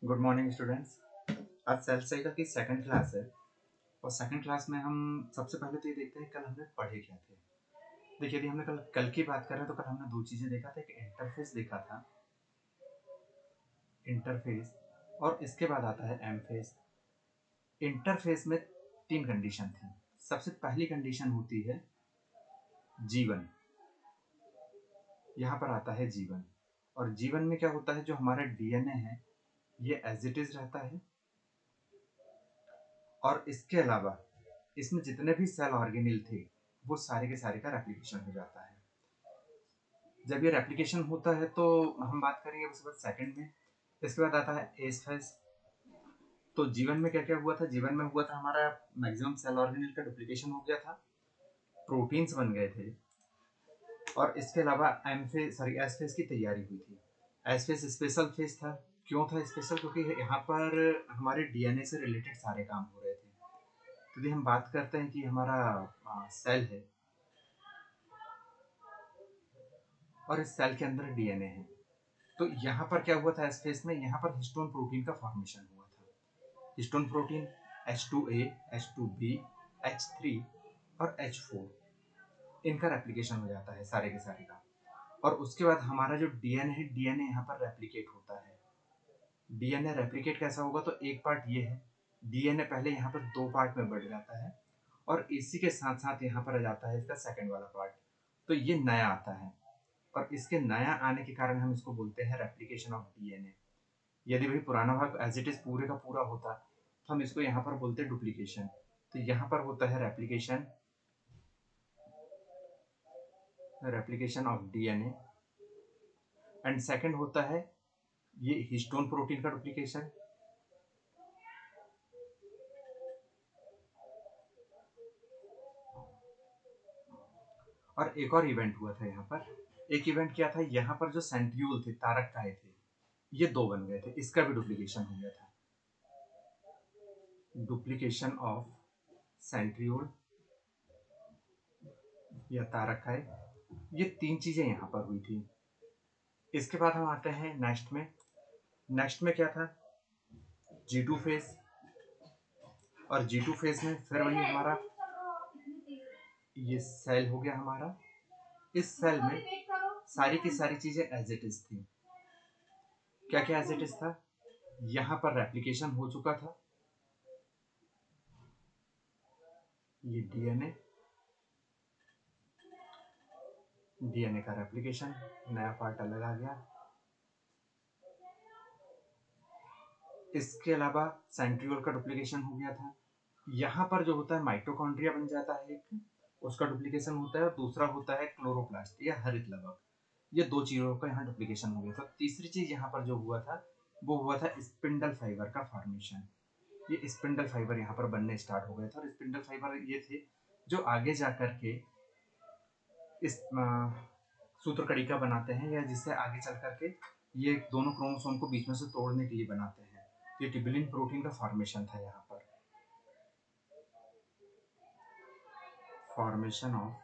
Good morning students. आज cell cycle की second class है और सेकंड क्लास में हम सबसे पहले तो ये देखते हैं कल हमने पढ़े क्या थे। देखिए यदि हमने कल कल की बात करें तो कल हमने दो चीज़ें देखा था। एक इंटरफेस देखा था, इंटरफेस, और इसके बाद आता है एम फेस। इंटरफेस में तीन कंडीशन थी। सबसे पहली कंडीशन होती है जीवन। यहाँ पर आता है जीवन, और जीवन में क्या होता है, जो हमारा डीएनए है ये एज इट इज रहता है, और इसके अलावा इसमें जितने भी सेल ऑर्गेनिल थे वो सारे के सारे का रेप्लिकेशन हो जाता है। जब ये रेप्लिकेशन होता है तो हम बात करेंगे उसके बाद सेकंड में। इसके बाद आता है एस फेज। तो जीवन में क्या क्या हुआ था? जीवन में हुआ था हमारा मैक्सिमम सेल ऑर्गेनिल का डुप्लीकेशन हो गया था, प्रोटीन्स बन गए थे, और इसके अलावा M phase sorry S phase की तैयारी हुई थी। एस फेज स्पेशल फेज था। क्यों था स्पेशल? क्योंकि यहाँ पर हमारे डीएनए से रिलेटेड सारे काम हो रहे थे। तो यदि हम बात करते हैं कि हमारा सेल है और इस सेल के अंदर डीएनए है, तो यहाँ पर क्या हुआ था एस फेज में? यहाँ पर हिस्टोन प्रोटीन का फॉर्मेशन हुआ था। Histone protein H2A, H2B, H3 और H4, इनका रेप्लिकेशन हो जाता है सारे के सारे का। और उसके बाद हमारा जो डीएनए है, डीएनए यहाँ पर रेप्लिकेट होता है। डीएनए रेप्लिकेट कैसा होगा? तो एक पार्ट ये है, डीएनए पहले यहाँ पर दो पार्ट में बढ़ जाता है, और इसी के साथ साथ यहाँ पर आ जाता है इसका सेकंड वाला पार्ट। तो ये नया आता है, और इसके नया आने के कारण हम इसको बोलते हैं रेप्लिकेशन ऑफ डीएनए। यदि भाई पुराना भाग एज इट इज पूरे का पूरा होता तो हम इसको यहाँ पर बोलते हैं डुप्लीकेशन। तो यहाँ पर होता है replication, replication of DNA. And second होता है ये हिस्टोन प्रोटीन का डुप्लीकेशन। और एक और इवेंट हुआ था यहाँ पर। एक इवेंट क्या था? यहाँ पर जो सेंट्रियोल थे, तारक काय थे, ये दो बन गए थे, इसका भी डुप्लीकेशन हो गया था। डुप्लीकेशन ऑफ सेंट्रियोल या तारक काय, ये तीन चीजें यहाँ पर हुई थी। इसके बाद हम आते हैं नेक्स्ट में। नेक्स्ट में क्या था? G2 phase. और G2 फेज में फिर वही हमारा ये सेल हो गया हमारा। इस सेल में सारी की सारी चीजें एज इट इज थी। क्या क्या एज इट इज था? यहाँ पर रेप्लिकेशन हो चुका था, ये डीएनए, डीएनए का रेप्लिकेशन, नया पार्ट अलग आ गया। इसके अलावा सेंट्रियोल का डुप्लीकेशन हो गया था। यहाँ पर जो होता है माइटोकॉन्ड्रिया बन जाता है एक, उसका डुप्लीकेशन होता है, और दूसरा होता है क्लोरोप्लास्ट या हरित लवक। ये दो चीजों का यहाँ डुप्लीकेशन हो गया था। तीसरी चीज यहाँ पर जो हुआ था वो हुआ था स्पिंडल फाइबर का फॉर्मेशन। ये स्पिंडल फाइबर यहाँ पर बनने स्टार्ट हो गए थे, और स्पिंडल फाइबर ये थे जो आगे जाकर के इस सूत्रकड़िका बनाते हैं, या जिससे आगे चल करके ये दोनों क्रोमोसोम को बीच में से तोड़ने के लिए बनाते हैं। ये टिबुलिन प्रोटीन का फॉर्मेशन था यहाँ पर। Formation of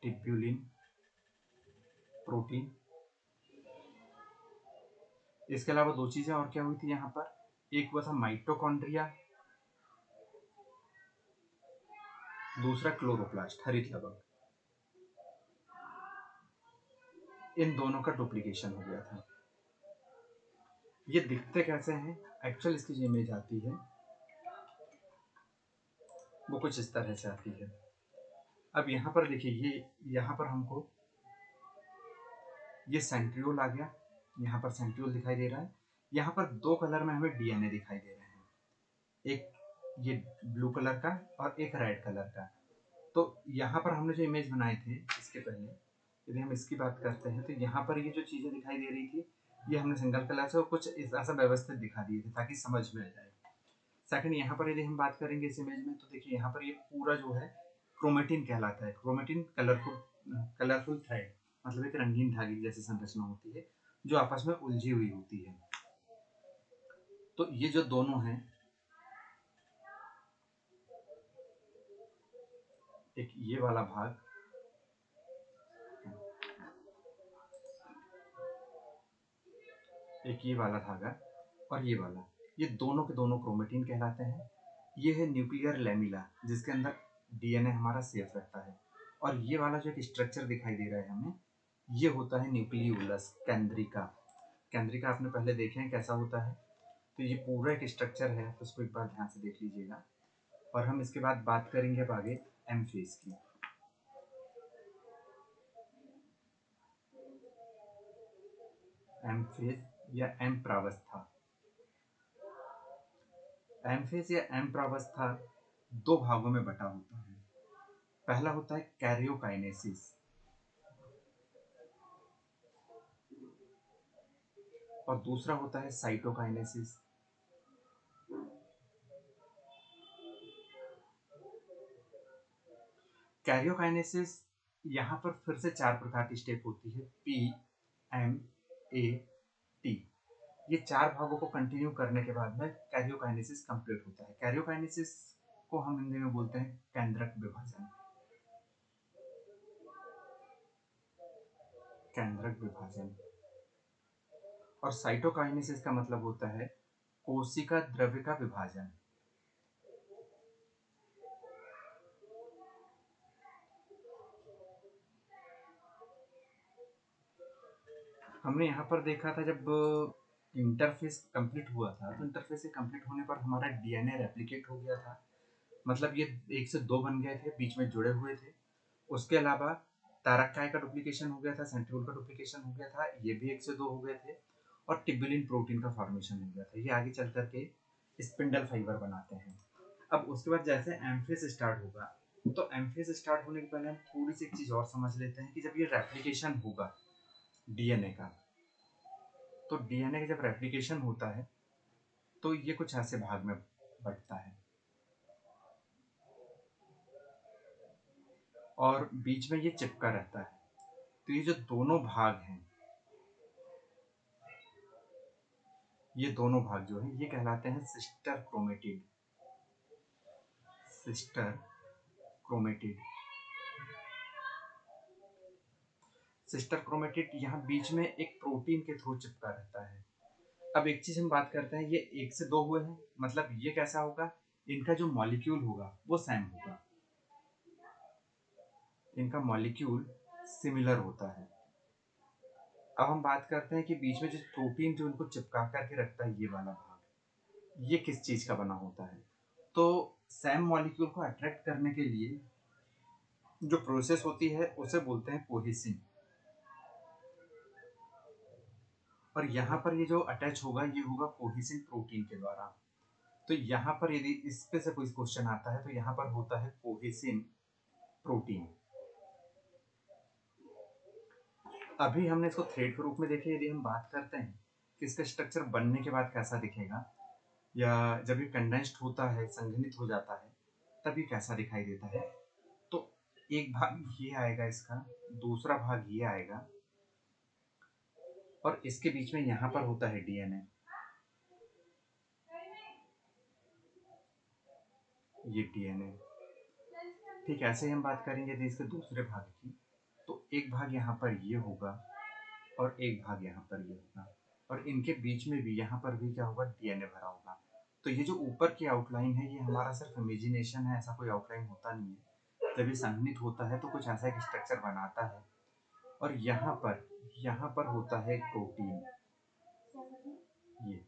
टिब्यूलिन protein. इसके अलावा दो चीजें और क्या हुई थी यहाँ पर? एक हुआ था माइटोकॉन्ड्रिया, दूसरा क्लोरोप्लास्ट हरित लवक। इन दोनों का डुप्लीकेशन हो गया था। ये दिखते कैसे हैं? एक्चुअल इसकी जो इमेज आती है वो कुछ इस तरह से आती है। अब यहाँ पर देखिए, ये यहाँ पर हमको ये सेंट्रियोल आ गया, यहाँ पर सेंट्रियोल दिखाई दे रहा है। यहाँ पर दो कलर में हमें डीएनए दिखाई दे रहे हैं, एक ये ब्लू कलर का और एक रेड कलर का। तो यहाँ पर हमने जो इमेज बनाए थे इसके पहले, यदि हम इसकी बात करते हैं तो यहाँ पर ये जो चीजें दिखाई दे रही थी ये हमने सिंगल कलर से और कुछ ऐसा व्यवस्थित दिखा दिए थे ताकि समझ में आ जाए। सेकंड, यहाँ पर यदि हम बात करेंगे इस इमेज में तो देखिए यहाँ पर ये पूरा जो है क्रोमेटिन कहलाता है। क्रोमेटिन कलरफुल कलरफुल थ्रेड, मतलब एक रंगीन धागे की जैसी संरचना होती है जो आपस में उलझी हुई होती है। तो ये जो दोनों हैं, एक ये वाला भाग एक ये वाला धागा और ये वाला, ये दोनों के दोनों क्रोमेटिन कहलाते हैं। ये है न्यूक्लियर लैमिला जिसके अंदर डीएनए हमारा सेफ रहता है। और ये वाला जो एक स्ट्रक्चर दिखाई दे रहा है हमें, ये होता है न्यूक्लियोलस केंद्रिका। केंद्रिका आपने पहले देखे हैं कैसा होता है। तो ये पूरा एक स्ट्रक्चर है, तो उसको एक बार ध्यान से देख लीजिएगा। और हम इसके बाद बात करेंगे अब आगे एम फेज की। एम फेज या एम प्रावस्था। एम फेज या एम प्रावस्था दो भागों में बटा होता है। पहला होता है कैरियोकाइनेसिस और दूसरा होता है साइटोकाइनेसिस। कैरियोकाइनेसिस यहाँ पर फिर से 4 प्रकार की स्टेप होती है, पी, एम, ए, टी। ये 4 भागों को कंटिन्यू करने के बाद में कैरियोकाइनेसिस कंप्लीट होता है। कैरियोकाइनेसिस को हम हिंदी में बोलते हैं केंद्रक विभाजन। केंद्रक विभाजन। और साइटोकाइनेसिस का मतलब होता है कोशिका द्रव्य का विभाजन। हमने यहाँ पर देखा था जब इंटरफेस कंप्लीट हुआ था, तो इंटरफेस से कंप्लीट होने पर हमारा डीएनए रेप्लिकेट हो गया था। मतलब ये 1 से 2 बन गए थे, बीच में जुड़े हुए थे। उसके अलावा तारक्काई का डुप्लीकेशन हो गया था, सेंट्रियोल का डुप्लीकेशन हो गया था, ये भी 1 से 2 हो गए थे। और टिब्युलिन प्रोटीन का फॉर्मेशन हो गया था। ये आगे चल करके स्पिंडल फाइबर बनाते हैं। अब उसके बाद जैसे एम्फेस स्टार्ट होगा, तो एम्फेस स्टार्ट होने के पहले हम थोड़ी सी एक चीज और समझ लेते हैं कि जब ये रेप्लिकेशन होगा डीएनए का, तो डीएनए का जब रेप्लिकेशन होता है तो ये कुछ ऐसे भाग में बंटता है और बीच में ये चिपका रहता है। तो ये जो दोनों भाग हैं, ये दोनों भाग जो हैं ये कहलाते हैं sister chromatid. Sister chromatid. Sister chromatid यहाँ बीच में एक प्रोटीन के थ्रू चिपका रहता है। अब एक चीज हम बात करते हैं, ये 1 से 2 हुए हैं, मतलब ये कैसा होगा, इनका जो मॉलिक्यूल होगा वो सेम होगा। इनका मॉलिक्यूल सिमिलर होता है। अब हम बात करते हैं कि बीच में जो प्रोटीन जो इनको चिपका करके रखता है, ये वाला भाग, ये किस चीज का बना होता है। तो सेम मॉलिक्यूल को अट्रैक्ट करने के लिए जो प्रोसेस होती है उसे बोलते हैं कोहेसिन। और यहाँ पर ये जो अटैच होगा ये होगा कोहेसिन प्रोटीन के द्वारा। तो यहाँ पर यदि इस पे से कोई क्वेश्चन आता है तो यहाँ पर होता है कोहेसिन प्रोटीन। अभी हमने इसको थ्रेड के रूप में देखे। यदि हम बात करते हैं कि इसका स्ट्रक्चर बनने के बाद कैसा दिखेगा, या जब ये कंडेंस्ड होता है, संघनित हो जाता है, तब ये कैसा दिखाई देता है, तो एक भाग ये आएगा इसका, दूसरा भाग ये आएगा और इसके बीच में यहाँ पर होता है डीएनए। ये डीएनए। ठीक, ऐसे ही हम बात करेंगे यदि इसके दूसरे भाग की, तो एक भाग यहाँ पर ये होगा और एक भाग यहाँ पर ये होगा और इनके बीच में भी यहाँ पर भी क्या होगा, डीएनए भरा होगा। तो ये जो ऊपर की आउटलाइन है ये हमारा सिर्फ इमेजिनेशन है, ऐसा कोई आउटलाइन होता नहीं है। जब ये संघनित होता है तो कुछ ऐसा एक स्ट्रक्चर बनाता है। और यहाँ पर होता है प्रोटीन, ये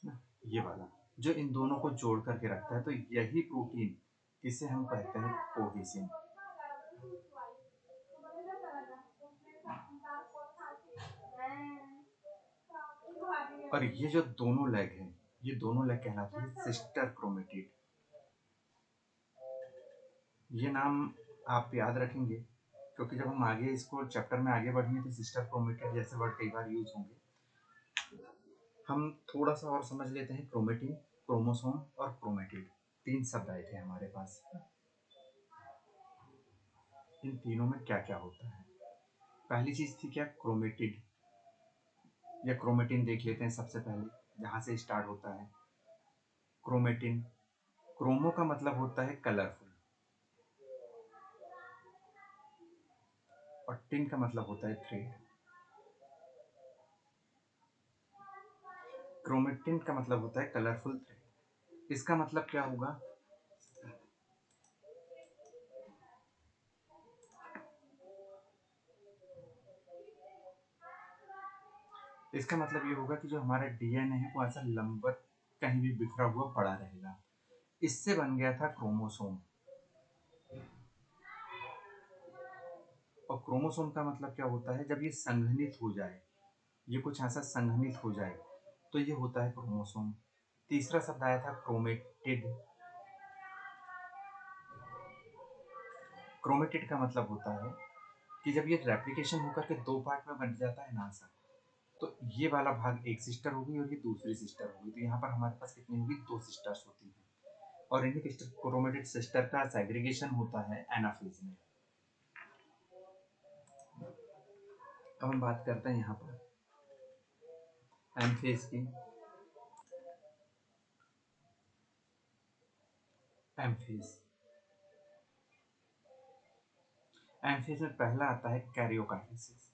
ना, ये वाला जो इन दोनों को जोड़ करके रखता है। तो यही प्रोटीन, इसे हम कहते हैं कोहेसिन। और ये जो दोनों लेग हैं, ये दोनों लेग कहलाती है सिस्टर क्रोमेटिड। ये नाम आप याद रखेंगे क्योंकि जब हम आगे इसको चैप्टर में आगे बढ़ेंगे तो सिस्टर क्रोमेटिड जैसे वर्ड कई बार यूज होंगे। हम थोड़ा सा और समझ लेते हैं। क्रोमेटिन, क्रोमोसोम और क्रोमेटिड, 3 शब्द आए थे हमारे पास। इन तीनों में क्या क्या होता है। पहली चीज थी क्या, क्रोमेटिड या क्रोमेटिन। देख लेते हैं सबसे पहले जहां से स्टार्ट होता है क्रोमेटिन। क्रोमो का मतलब होता है कलरफुल और टिन का मतलब होता है थ्रेड। क्रोमेटिन का मतलब होता है कलरफुल थ्रेड। इसका मतलब क्या होगा, इसका मतलब ये होगा कि जो हमारा डीएनए है वो ऐसा लंबवत कहीं भी बिखरा हुआ पड़ा रहेगा। इससे बन गया था क्रोमोसोम। और क्रोमोसोम का मतलब क्या होता है, जब ये संघनित हो जाए, ये कुछ ऐसा संघनित हो जाए तो ये होता है क्रोमोसोम। तीसरा शब्द आया था क्रोमेटिड। क्रोमेटिड का मतलब होता है कि जब ये रेप्लिकेशन होकर के दो पार्ट में बन जाता है ना सर, तो ये वाला भाग एक सिस्टर होगी और ये दूसरी सिस्टर होगी। तो यहाँ पर हमारे पास कितनी होगी, दो सिस्टर्स होती हैं। और इन्हीं क्रोमेटिड सिस्टर का सेग्रीगेशन होता है एनाफेज में। अब हम बात करते हैं यहाँ पर एमफेज की। एमफेज एमफेज में पहला आता है कैरियोकाइनेसिस।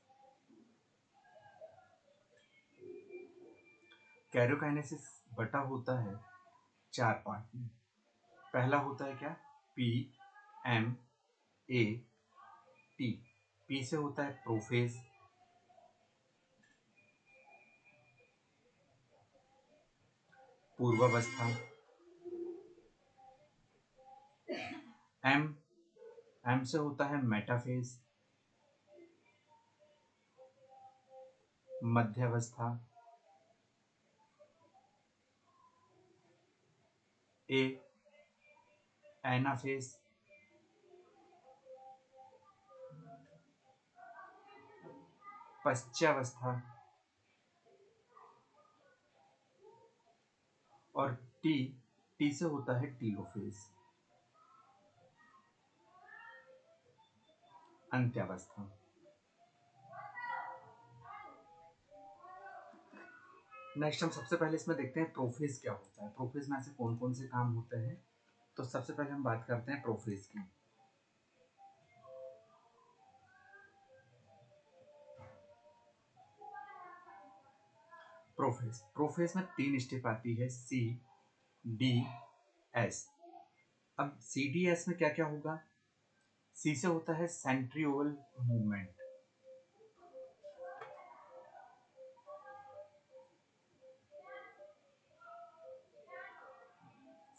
कैरियोकाइनेसिस बटा होता है चार पार्ट में। पहला होता है क्या, P M A T. P से होता है प्रोफेज, पूर्वावस्था। एम एम से होता है मेटाफेज, मध्यावस्था। ए एनाफेज, पश्चावस्था। और टी टी से होता है टीलोफेज, अंत्यावस्था। नेक्स्ट हम सबसे पहले इसमें देखते हैं प्रोफेज क्या होता है, प्रोफेज में ऐसे कौन कौन से काम होते हैं। तो सबसे पहले हम बात करते हैं प्रोफेज की। प्रोफेज में तीन स्टेप आती है, सी डी एस। अब सी डी एस में क्या क्या होगा, सी से होता है सेंट्रियोल मूवमेंट।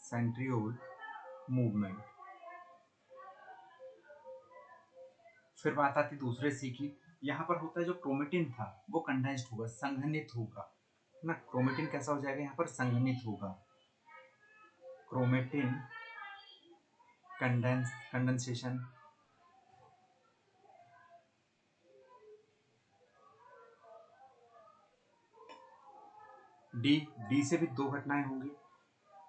Centriole movement. फिर बात आती दूसरे सी की। यहाँ पर होता है जो क्रोमेटिन था वो कंडेंस्ड होगा, संघनित होगा ना। क्रोमेटिन कैसा हो जाएगा, यहाँ पर संघनित होगा। Chromatin condensation. डी डी से भी दो घटनाएं होंगी।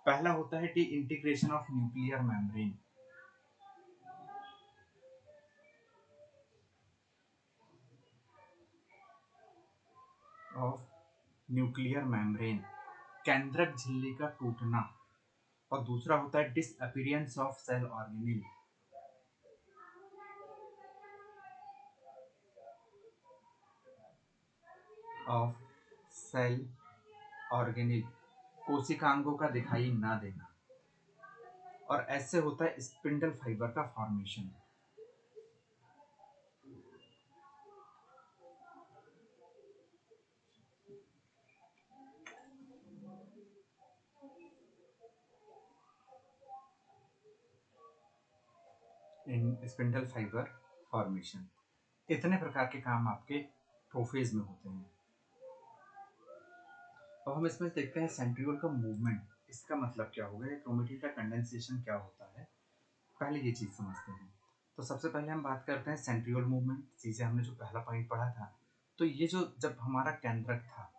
पहला होता है disintegration of nuclear membrane. Of nuclear membrane, केंद्रक झिल्ली का टूटना। और दूसरा होता है disappearance of cell organelle. Of cell organelle, कोशिकांगों का दिखाई ना देना। और ऐसे होता है स्पिंडल फाइबर का फॉर्मेशन। इन स्पिंडल फाइबर फॉर्मेशन, इतने प्रकार के काम आपके प्रोफेज में होते हैं। अब हम इसमें देखते हैं सेंट्रियोल का मूवमेंट, इसका मतलब क्या होगा, क्रोमेटिन का कंडेंसेशन क्या होता है, पहले ये चीज समझते हैं। तो सबसे पहले हम बात करते हैं सेंट्रियोल मूवमेंट। चीजें हमने जो पहला पॉइंट पढ़ा था, तो ये जो जब हमारा केंद्रक था,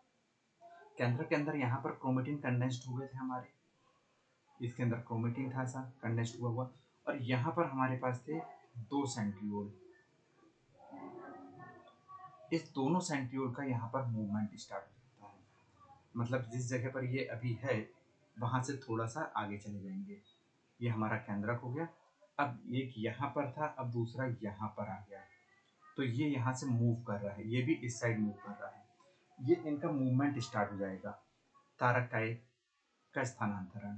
केंद्रक के अंदर यहाँ पर क्रोमेटिन कंडेंस्ड हुए थे हमारे, इसके अंदर क्रोमेटिन था सा कंडेंस्ड हुआ हुआ। और यहाँ पर हमारे पास थे दो सेंट्रियोल। इस दोनों सेंट्रियोल का यहाँ पर मूवमेंट स्टार्ट होता है, मतलब जिस जगह पर ये अभी है वहां से थोड़ा सा आगे चले जाएंगे। ये हमारा केंद्रक हो गया। अब एक यहाँ पर था, अब दूसरा यहाँ पर आ गया। तो ये यहाँ से मूव कर रहा है, ये भी इस साइड मूव कर रहा है। ये इनका मूवमेंट स्टार्ट हो जाएगा। तारक का स्थानांतरण।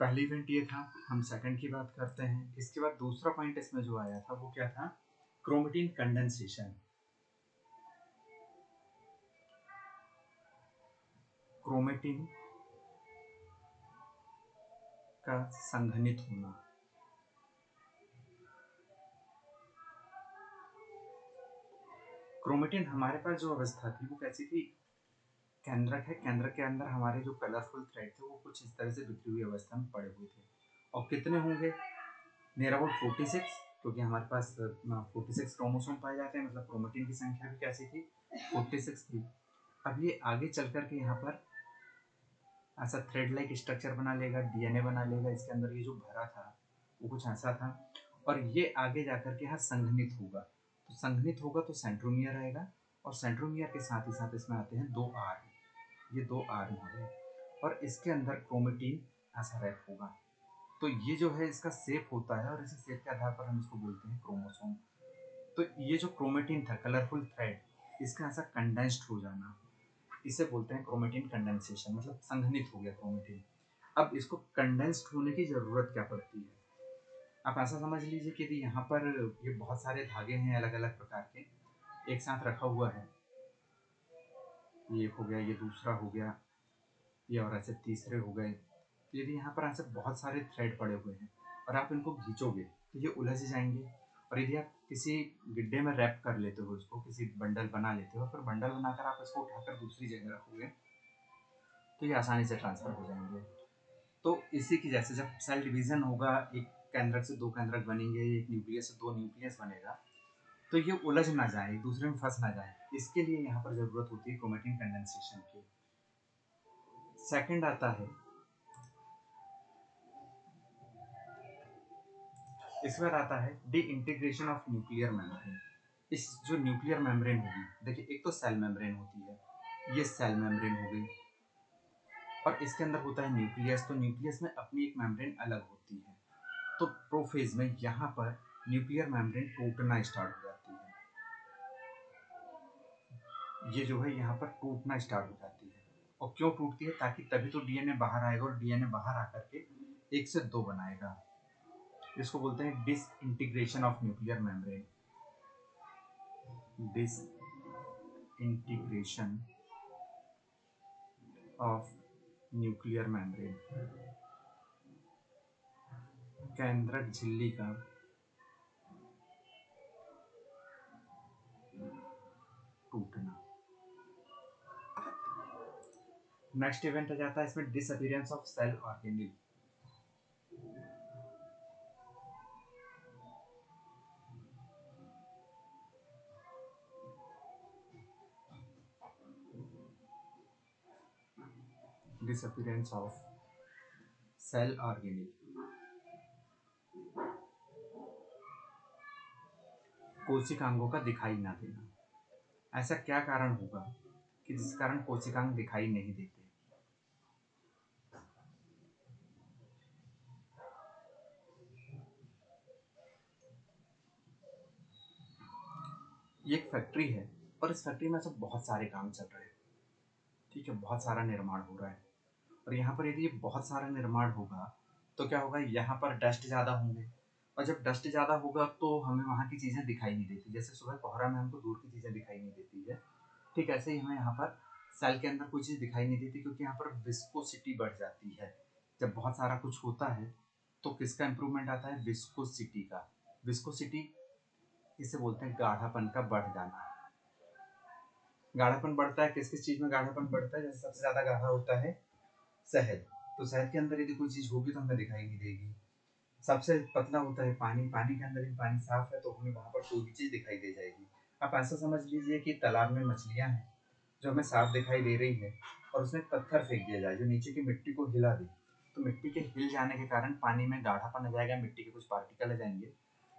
पहली इवेंट ये था। हम सेकंड की बात करते हैं। इसके बाद दूसरा पॉइंट इसमें जो आया था वो क्या था? Chromatin condensation. क्रोमेटिन का संघनित होना। क्रोमेटिन हमारे पास जो अवस्था थी वो कैसी थी? केंद्रक है, केंद्रक के अंदर हमारे जो कलरफुल थ्रेड थे वो कुछ इस तरह से बिखरी हुई अवस्था में पड़े हुए थे। और कितने होंगे? नियर अबाउट 46, क्योंकि हमारे पास 46 क्रोमोसोम पाए जाते हैं, मतलब क्रोमेटिन की संख्या भी कैसी थी? 46 थी। अब ये आगे चल कर के यहाँ पर ऐसा थ्रेड लाइक स्ट्रक्चर बना लेगा, डीएनए बना लेगा। इसके अंदर ये जो भरा था वो कुछ ऐसा था, और ये आगे जाकर के यहाँ संघनित होगा। तो संघनित होगा तो सेंट्रोमियर आएगा, और सेंट्रोमियर के साथ ही साथ इसमें आते हैं 2 आर। ये 2 आर हो गए, और इसके अंदर क्रोमेटिन ऐसा रैप होगा। तो ये जो है इसका शेप होता है, और इसी शेप के आधार पर हम इसको बोलते हैं क्रोमोसोम। तो ये जो क्रोमेटिन था, कलरफुल थ्रेड, इसका ऐसा कंडेंस्ड हो जाना, इसे बोलते हैं क्रोमेटिन कंडेंसेशन, मतलब संघनित हो गया क्रोमेटिन। अब इसको कंडेंस्ड होने की जरूरत क्या पड़ती है? आप ऐसा समझ लीजिए कि यदि यहाँ पर ये बहुत सारे धागे हैं अलग अलग प्रकार के, एक साथ रखा हुआ है। ये एक हो गया, ये दूसरा हो गया, ये और ऐसे तीसरे हो गए। तो यदि यहाँ पर ऐसे बहुत सारे थ्रेड पड़े हुए हैं और आप इनको खींचोगे तो ये उलझ जाएंगे। और यदि आप किसी गड्ढे में रैप कर लेते हो इसको, किसी बंडल बना लेते हो, फिर बंडल बनाकर आप इसको उठाकर दूसरी जगह रखोगे तो ये आसानी से ट्रांसफर हो जाएंगे। तो इसी की जैसे जब सेल डिवीजन होगा, एक केंद्रक से 2 केंद्रक बनेंगे, एक न्यूक्लियस से 2 न्यूक्लियस बनेगा, तो ये उलझ ना जाए, एक दूसरे में फंस ना जाए, इसके लिए यहाँ पर जरूरत होती है क्रोमेटिन कंडेंसेशन की। सेकंड आता है, इसके बाद आता है disintegration of nuclear membrane. इस जो न्यूक्लियर मेम्ब्रेन होगी, देखिए एक तो सेल मेम्ब्रेन होती है, ये सेल मेम्ब्रेन हो गई, और इसके अंदर होता है न्यूक्लियस। तो न्यूक्लियस में अपनी एक मेम्ब्रेन अलग होती है। तो प्रोफेज में यहाँ पर न्यूक्लियर मेम्ब्रेन टूटना स्टार्ट हो जाती है। ये जो है यहाँ पर टूटना स्टार्ट हो जाती है। और क्यों टूटती है? ताकि तभी तो डीएनए बाहर आएगा, और डीएनए बाहर आकर के 1 से 2 बनाएगा। इसको बोलते हैं disintegration of nuclear membrane. Disintegration of nuclear membrane, केंद्रक झिल्ली का टूटना। नेक्स्ट इवेंट आ जाता है इसमें disappearance of cell organelle. Disappearance of cell organelle, कोशिकांगों का दिखाई ना देना। ऐसा क्या कारण होगा कि जिस कारण कोशिकांग दिखाई नहीं देते? ये एक फैक्ट्री है, और इस फैक्ट्री में सब बहुत सारे काम चल रहे हैं। ठीक है, बहुत सारा निर्माण हो रहा है, और यहाँ पर यदि बहुत सारा निर्माण होगा तो क्या होगा? यहाँ पर डस्ट ज़्यादा होंगे, और जब डस्ट ज़्यादा होगा तो हमें वहाँ की चीज़ें दिखाई नहीं देती। जैसे सुबह कोहरा में हमको दूर की चीज़ें दिखाई नहीं देती है, ठीक ऐसे ही हमें यहाँ पर सेल के अंदर कोई चीज़ दिखाई नहीं देती, क्योंकि यहाँ पर विस्कोसिटी बढ़ जाती है। जब बहुत सारा कुछ होता है तो किसका इंप्रूवमेंट आता है? विस्कोसिटी का। विस्कोसिटी इसे बोलते हैं गाढ़ापन का बढ़ जाना। गाढ़ापन बढ़ता है, किस किस चीज में गाढ़ापन बढ़ता है? जैसे सबसे ज्यादा गाढ़ा होता है शहद, तो शहद के अंदर यदि कोई चीज होगी तो हमें दिखाई नहीं देगी। सबसे पतला होता है पानी, पानी के अंदर यदि पानी साफ है तो हमें वहां पर कोई भी चीज दिखाई दे जाएगी। आप ऐसा समझ लीजिए कि तालाब में मछलियां हैं जो हमें साफ दिखाई दे रही है, और उसमें पत्थर फेंक दिया जाए जो नीचे की मिट्टी को हिला दे, तो मिट्टी के हिल जाने के कारण पानी में गाढ़ापन आ जाएगा, मिट्टी के कुछ पार्टिकल आ जाएंगे,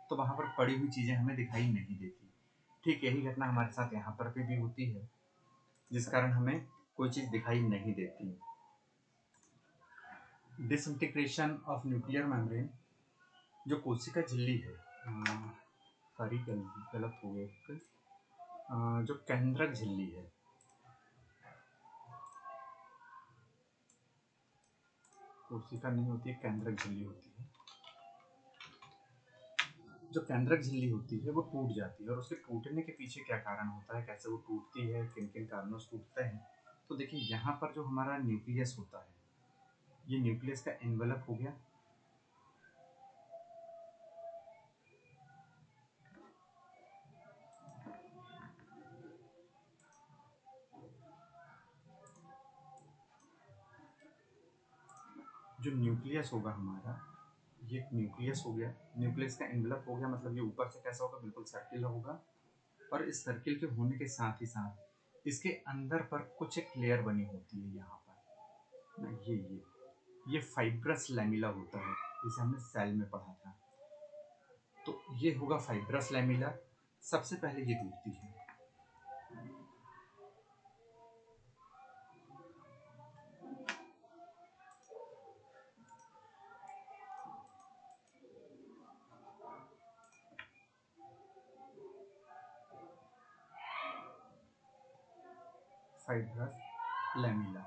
तो वहां पर पड़ी हुई चीजें हमें दिखाई नहीं देती। ठीक यही घटना हमारे साथ यहाँ पर भी होती है, जिस कारण हमें कोई चीज दिखाई नहीं देती। डिसइंटीग्रेशन ऑफ न्यूक्लियर मेम्ब्रेन, जो कोशिका झिल्ली है, सॉरी गलत हो गया, जो केंद्रक झिल्ली है, कोशिका नहीं होती है, केंद्रक झिल्ली होती है। जो केंद्रक झिल्ली होती है वो टूट जाती है, और उसके टूटने के पीछे क्या कारण होता है, कैसे वो टूटती है, किन किन कारणों से टूटते हैं। तो देखिए यहाँ पर जो हमारा न्यूक्लियस होता है, ये न्यूक्लियस का एनवेलप हो गया, जो न्यूक्लियस होगा हमारा, ये न्यूक्लियस हो गया, न्यूक्लियस का एनवेलप हो गया, मतलब ये ऊपर से कैसा होगा, बिल्कुल सर्किल होगा, और इस सर्किल के होने के साथ ही साथ इसके अंदर पर कुछ एक लेयर बनी होती है यहाँ पर ना, ये फाइब्रस लैमिला होता है, जिसे हमने सेल में पढ़ा था। तो ये होगा फाइब्रस लैमिला, सबसे पहले ये टूटती है। फाइब्रस लैमिला,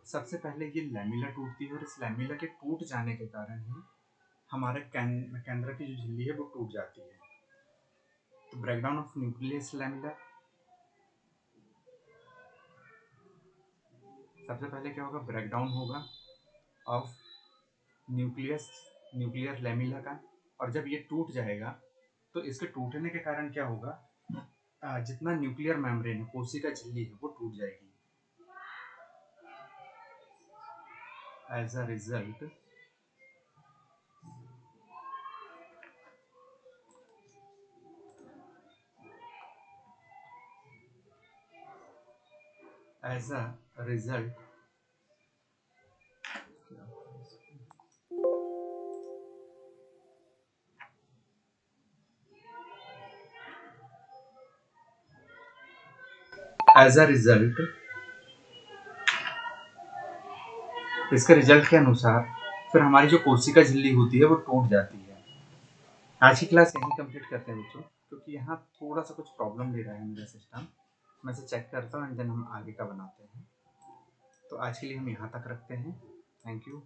सबसे पहले ये लैमिला टूटती है, और इस लैमिला के टूट जाने के कारण ही हमारे केंद्र की जो झिल्ली है वो टूट जाती है। तो ब्रेकडाउन ऑफ न्यूक्लियस लैमिला, सबसे पहले क्या होगा, ब्रेकडाउन होगा ऑफ न्यूक्लियर लैमिला का, और जब ये टूट जाएगा तो इसके टूटने के कारण क्या होगा, जितना न्यूक्लियर मेम्ब्रेन है, कोशिका झिल्ली है, वो टूट जाएगी। As a result as a result as a result इसके रिजल्ट के अनुसार फिर हमारी जो कोशिका झिल्ली होती है वो टूट जाती है। आज की क्लास यहीं कंप्लीट करते हैं बच्चों, क्योंकि यहाँ थोड़ा सा कुछ प्रॉब्लम दे रहा है मेरा सिस्टम, मैं इसे चेक करता हूँ एंड देन हम आगे का बनाते हैं। तो आज के लिए हम यहाँ तक रखते हैं। Thank you.